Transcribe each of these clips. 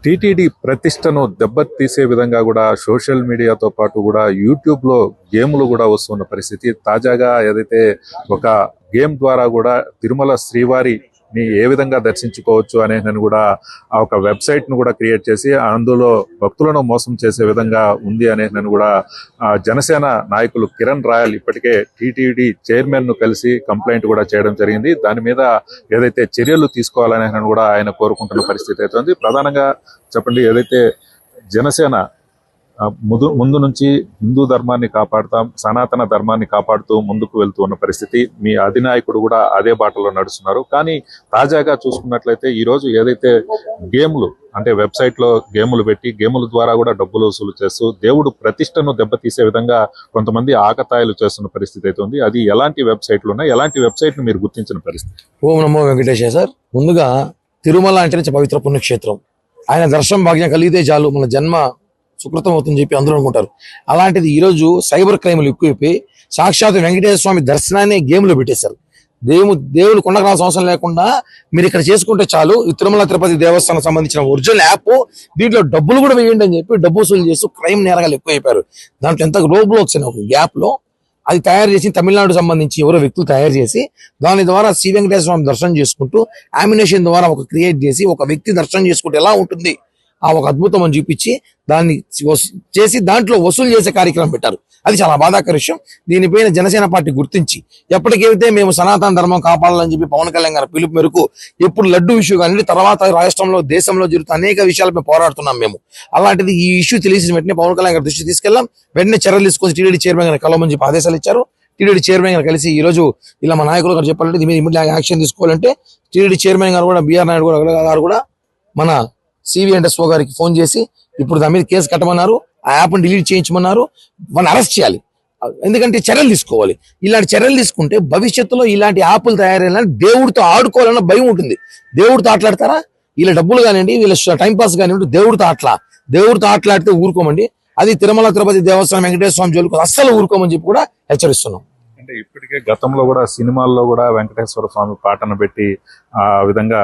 TTD ప్రతిష్టను దెబ్బతీసే విధంగా కూడా సోషల్ మీడియాతో పాటు కూడా యూట్యూబ్లో గేమ్లు కూడా వస్తున్న పరిస్థితి. తాజాగా ఏదైతే ఒక గేమ్ ద్వారా కూడా తిరుమల శ్రీవారిని ఏ విధంగా దర్శించుకోవచ్చు అనే కూడా ఆ ఒక వెబ్సైట్ ను కూడా క్రియేట్ చేసి అందులో భక్తులను మోసం చేసే విధంగా ఉంది అనే కూడా జనసేన నాయకులు కిరణ్ రాయల్ ఇప్పటికే టీటీడీ చైర్మన్ ను కలిసి కంప్లైంట్ కూడా చేయడం జరిగింది. దాని మీద ఏదైతే చర్యలు తీసుకోవాలనే కూడా ఆయన కోరుకుంటున్న పరిస్థితి అయితే ఉంది. ప్రధానంగా చెప్పండి, ఏదైతే జనసేన ముందు నుంచి హిందూ ధర్మాన్ని కాపాడుతాం, సనాతన ధర్మాన్ని కాపాడుతూ ముందుకు వెళ్తూ ఉన్న పరిస్థితి, మీ అధినాయకుడు కూడా అదే బాటలో నడుస్తున్నారు. కానీ తాజాగా చూసుకున్నట్లయితే ఈరోజు ఏదైతే గేమ్లు అంటే వెబ్సైట్ లో గేములు పెట్టి గేముల ద్వారా కూడా డబ్బులు వసూలు చేస్తూ దేవుడు ప్రతిష్టను దెబ్బతీసే విధంగా కొంతమంది ఆకతాయిలు చేస్తున్న పరిస్థితి అయితే ఉంది. అది ఎలాంటి వెబ్సైట్లు ఉన్నాయి, ఎలాంటి వెబ్సైట్ ను మీరు గుర్తించిన పరిస్థితి? ఓం నమో వెంకటేశ్వర. సార్, ముందుగా తిరుమల అంటే పవిత్ర పుణ్యక్షేత్రం. ఆయన దర్శనం భాగ్యం కలిగితే చాలు మన జన్మ సుకృతం అవుతుందని చెప్పి అందరూ అనుకుంటారు. అలాంటిది ఈరోజు సైబర్ క్రైమ్లు ఎక్కువైపోయి సాక్షాత్ వెంకటేశ్వర స్వామి దర్శనాన్ని గేమ్లో పెట్టేశారు. దేవుడు కొండకు రావాల్సిన అవసరం లేకుండా మీరు ఇక్కడ చేసుకుంటే చాలు, ఈ తిరుమల తిరుపతి దేవస్థానం సంబంధించిన ఒరిజినల్ యాప్, దీంట్లో డబ్బులు కూడా వేయండి అని చెప్పి డబ్బు వసూలు చేస్తూ క్రైమ్ నేరగాలు ఎక్కువైపోయారు. దాంట్లో ఎంత రోబ్లాక్స్ అనే ఒక గ్యాప్ లో అది తయారు చేసి తమిళనాడు సంబంధించి ఎవరో వ్యక్తులు తయారు చేసి దాని ద్వారా శ్రీ వెంకటేశ్వర స్వామి దర్శనం చేసుకుంటూ ఆమినేషన్ ద్వారా ఒక క్రియేట్ చేసి ఒక వ్యక్తి దర్శనం చేసుకుంటే ఎలా ఉంటుంది ఆ ఒక అద్భుతం అని చూపించి దాన్ని చేసి దాంట్లో వసూలు చేసే కార్యక్రమం పెట్టారు. అది చాలా బాధాకర విషయం. దీనిపైన జనసేన పార్టీ గుర్తించి ఎప్పటికైతే మేము సనాతన ధర్మం కాపాడాలని చెప్పి పవన్ కళ్యాణ్ గారి పిలుపు మేరకు ఇప్పుడు లడ్డు ఇష్యూ కానీ తర్వాత రాష్ట్రంలో దేశంలో జరుగుతున్న అనేక విషయాలపై పోరాడుతున్నాం మేము. అలాంటిది ఈ ఇష్యూ తెలిసిన వెంటనే పవన్ కళ్యాణ్ గారి దృష్టి తీసుకెళ్లాం. వెంటనే చర్యలు తీసుకొని టీటీడీ చైర్మన్ గారిని కలవమని చెప్పి ఆదేశాలు ఇచ్చారు. టీటీడీ చైర్మన్ గారు కలిసి ఈ రోజు ఇలా మా నాయకులు గారు చెప్పాలంటే దీని మీద ఇమీడియట్ యాక్షన్ తీసుకోవాలంటే టీటీడీ చైర్మన్ గారు కూడా బిఆర్ నాయుడు గారు కూడా మన సివిఎన్ఎస్ఓ గారికి ఫోన్ చేసి ఇప్పుడు దాని మీద కేసు కట్టమన్నారు, ఆ యాప్ని డిలీట్ చేయించమన్నారు, వాళ్ళని అరెస్ట్ చేయాలి. ఎందుకంటే చర్యలు తీసుకోవాలి. ఇలాంటి చర్యలు తీసుకుంటే భవిష్యత్తులో ఇలాంటి యాప్లు తయారైనా దేవుడితో ఆడుకోవాలన్న భయం ఉంటుంది. దేవుడితో ఆటలాడతారా? వీళ్ళ డబ్బులు కానివ్వండి, వీళ్ళ టైంపాస్ కానివ్వండి, దేవుడితో ఆటలాడితే ఊరుకోమండి. అది తిరుమల తిరుపతి దేవస్థానం వెంకటేశ్వర స్వామి జోలికి అస్సలు ఊరుకోమని చెప్పి కూడా హెచ్చరిస్తున్నాం. అంటే ఇప్పటికే గతంలో కూడా సినిమాల్లో కూడా వెంకటేశ్వర స్వామి పాటను పెట్టి ఆ విధంగా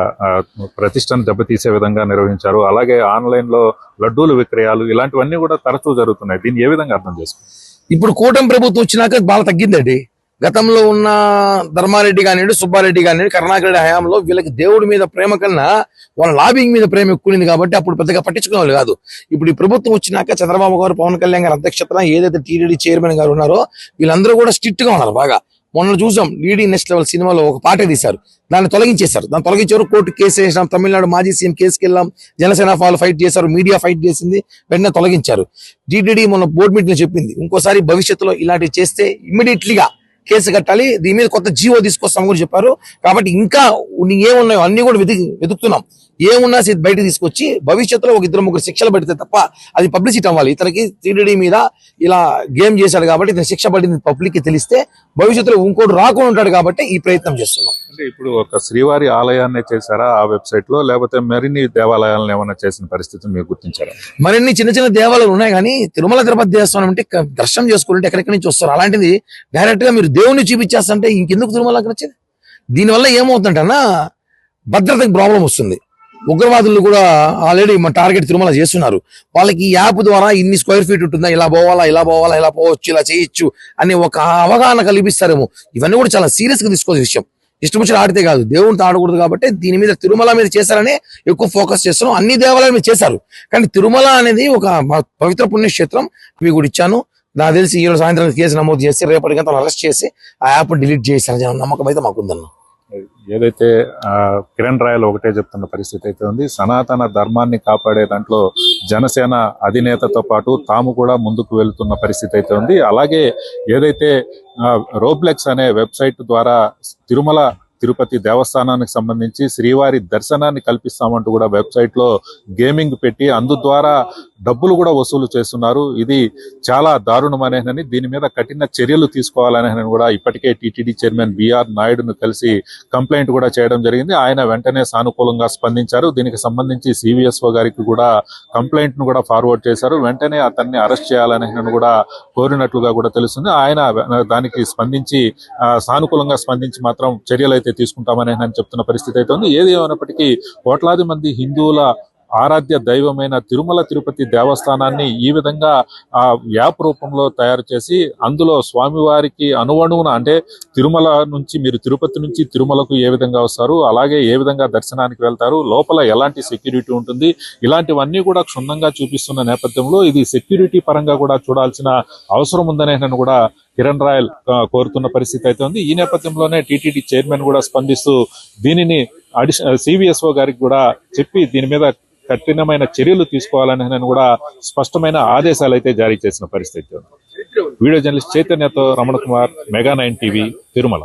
ప్రతిష్టను దెబ్బతీసే విధంగా నిర్వహించారు. అలాగే ఆన్లైన్ లో లడ్డూలు విక్రయాలు ఇలాంటివన్నీ కూడా తరచూ జరుగుతున్నాయి. దీన్ని ఏ విధంగా అర్థం చేసుకోవాలి? ఇప్పుడు కూటమి ప్రభుత్వం వచ్చినాక బాగా తగ్గిందండి. గతంలో ఉన్న ధర్మారెడ్డి కానివ్వండి, సుబ్బారెడ్డి కానివ్వండి, కరుణాకర్ రెడ్డి హయాంలో వీళ్ళకి దేవుడి మీద ప్రేమ కన్నా వాళ్ళ లాబింగ్ మీద ప్రేమ ఎక్కువైంది కాబట్టి అప్పుడు పెద్దగా పట్టించుకునే వాళ్ళు కాదు. ఇప్పుడు ఈ ప్రభుత్వం వచ్చినాక చంద్రబాబు గారు, పవన్ కళ్యాణ్ గారు అధ్యక్షతన ఏదైతే టీటీడీ చైర్మన్ గారు ఉన్నారో వీళ్ళందరూ కూడా స్ట్రిక్ట్ గా ఉన్నారు బాగా. మొన్న చూసాం డీడీ నెక్స్ట్ లెవెల్ సినిమాలో ఒక పాట తీశారు, దాన్ని తొలగించేశారు. దాన్ని తొలగించారు, కోర్టు కేసు వేసినాం, తమిళనాడు మాజీ సీఎం కేసుకి వెళ్ళాం, జనసేన వాళ్ళు ఫైట్ చేశారు, మీడియా ఫైట్ చేసింది, వెంటనే తొలగించారు. టీటీడీ మొన్న బోర్డు మీటింగ్ చెప్పింది ఇంకోసారి భవిష్యత్తులో ఇలాంటివి చేస్తే ఇమ్మీడియట్లీగా కేసు కట్టాలి, దీని మీద కొత్త జీవో తీసుకొస్తామని కూడా చెప్పారు. కాబట్టి ఇంకా ఏమున్నాయో అన్ని కూడా వెతుకుతున్నాం. ఏమున్నా బయటకు తీసుకొచ్చి భవిష్యత్తులో ఒక 2-3 శిక్షలు పడితే తప్ప అది పబ్లిసిటీ అవ్వాలి. ఇతనికి టీటీడీ మీద ఇలా గేమ్ చేశాడు కాబట్టి ఇతను శిక్ష పడింది పబ్లిక్ కి తెలిస్తే భవిష్యత్తులో ఇంకోటి రాకుండా ఉంటాడు కాబట్టి ఈ ప్రయత్నం చేస్తున్నాం. అంటే ఇప్పుడు ఒక శ్రీవారి ఆలయాన్ని చేశారా ఆ వెబ్సైట్ లో, లేకపోతే మరిన్ని దేవాలయాలను ఏమైనా చేసిన పరిస్థితిని మీరు గుర్తించారా? మరిన్ని చిన్న చిన్న దేవాలయాలు ఉన్నాయి కానీ తిరుమల తిరుపతి దేవస్థానం అంటే దర్శనం చేసుకుంటే ఎక్కడెక్కడి నుంచి వస్తారు. అలాంటిది డైరెక్ట్ గా మీరు దేవుణ్ణి చూపించేస్తుంటే ఇంకెందుకు తిరుమలకి వచ్చేది? దీనివల్ల ఏమవుతుందంటన్నా భద్రతకి ప్రాబ్లం వస్తుంది. ఉగ్రవాదులు కూడా ఆల్రెడీ మా టార్గెట్ తిరుమల చేస్తున్నారు. వాళ్ళకి ఈ యాప్ ద్వారా ఇన్ని స్క్వేర్ ఫీట్ ఉంటుందా, ఇలా పోవాలా, ఇలా పోవచ్చు, ఇలా చేయొచ్చు అని ఒక అవగాహన కల్పిస్తారేమో. ఇవన్నీ కూడా చాలా సీరియస్ గా తీసుకోవాల్సిన విషయం. ఇష్టం వచ్చిన ఆడితే కాదు, దేవునితో ఆడకూడదు కాబట్టి దీని మీద తిరుమల మీద చేశారని ఎక్కువ ఫోకస్ చేస్తున్నాం. అన్ని దేవాలయాల మీద చేశారు కానీ తిరుమల అనేది ఒక పవిత్ర పుణ్యక్షేత్రం. అవి కూడా ఇచ్చాను. నాకు తెలిసి ఈ రోజు సాయంత్రం కేసు నమోదు చేసి రేపటికంతా అరెస్ట్ చేసి ఆ యాప్ డిలీట్ చేశారని నమ్మకం అయితే మాకుందన్న. ఏదైతే కిరణ్ రాయల్ ఒకటే చెప్తున్న పరిస్థితి అయితే ఉంది, సనాతన ధర్మాన్ని కాపాడే దాంట్లో జనసేన అధినేతతో పాటు తాము కూడా ముందుకు వెళ్తున్న పరిస్థితి అయితే ఉంది. అలాగే ఏదైతే రోబ్లెక్స్ అనే వెబ్సైట్ ద్వారా తిరుమల తిరుపతి దేవస్థానానికి సంబంధించి శ్రీవారి దర్శనాన్ని కల్పిస్తామంటూ కూడా వెబ్సైట్ లో గేమింగ్ పెట్టి అందు ద్వారా డబ్బులు కూడా వసూలు చేస్తున్నారు. ఇది చాలా దారుణమనేనని, దీని మీద కఠిన చర్యలు తీసుకోవాలనేది కూడా ఇప్పటికే టీటీడీ చైర్మన్ బిఆర్ నాయుడును కలిసి కంప్లైంట్ కూడా చేయడం జరిగింది. ఆయన వెంటనే సానుకూలంగా స్పందించారు. దీనికి సంబంధించి సివిఎస్ఓ గారికి కూడా కంప్లైంట్ ను కూడా ఫార్వర్డ్ చేశారు. వెంటనే అతన్ని అరెస్ట్ చేయాలనేది కూడా కోరినట్లుగా కూడా తెలుస్తుంది. ఆయన దానికి స్పందించి సానుకూలంగా స్పందించి మాత్రం చర్యలు అయితే తీసుకుంటామని చెప్తున్న పరిస్థితి అయితే ఉంది. ఏది ఏమైనప్పటికీ కోట్లాది మంది హిందువుల ఆరాధ్య దైవమైన తిరుమల తిరుపతి దేవస్థానాన్ని ఈ విధంగా యాప్ రూపంలో తయారు చేసి అందులో స్వామివారికి అనువణువున అంటే తిరుమల నుంచి మీరు తిరుపతి నుంచి తిరుమలకు ఏ విధంగా వస్తారు, అలాగే ఏ విధంగా దర్శనానికి వెళ్తారు, లోపల ఎలాంటి సెక్యూరిటీ ఉంటుంది, ఇలాంటివన్నీ కూడా క్షుణ్ణంగా చూపిస్తున్న నేపథ్యంలో ఇది సెక్యూరిటీ పరంగా కూడా చూడాల్సిన అవసరం ఉందనే నేను కూడా కిరణ్ రాయల్ కోరుతున్న పరిస్థితి అయితే ఉంది. ఈ నేపథ్యంలోనే టీటీడీ చైర్మన్ కూడా స్పందిస్తూ దీనిని సివిఎస్ఓ గారికి కూడా చెప్పి దీని మీద కఠినమైన చర్యలు తీసుకోవాలని నేను కూడా స్పష్టమైన ఆదేశాలు అయితే జారీ చేసిన పరిస్థితి ఉంది. వీడియో జర్నలిస్ట్ చైతన్యతో రమణ కుమార్, మెగా 9 టీవీ, తిరుమల.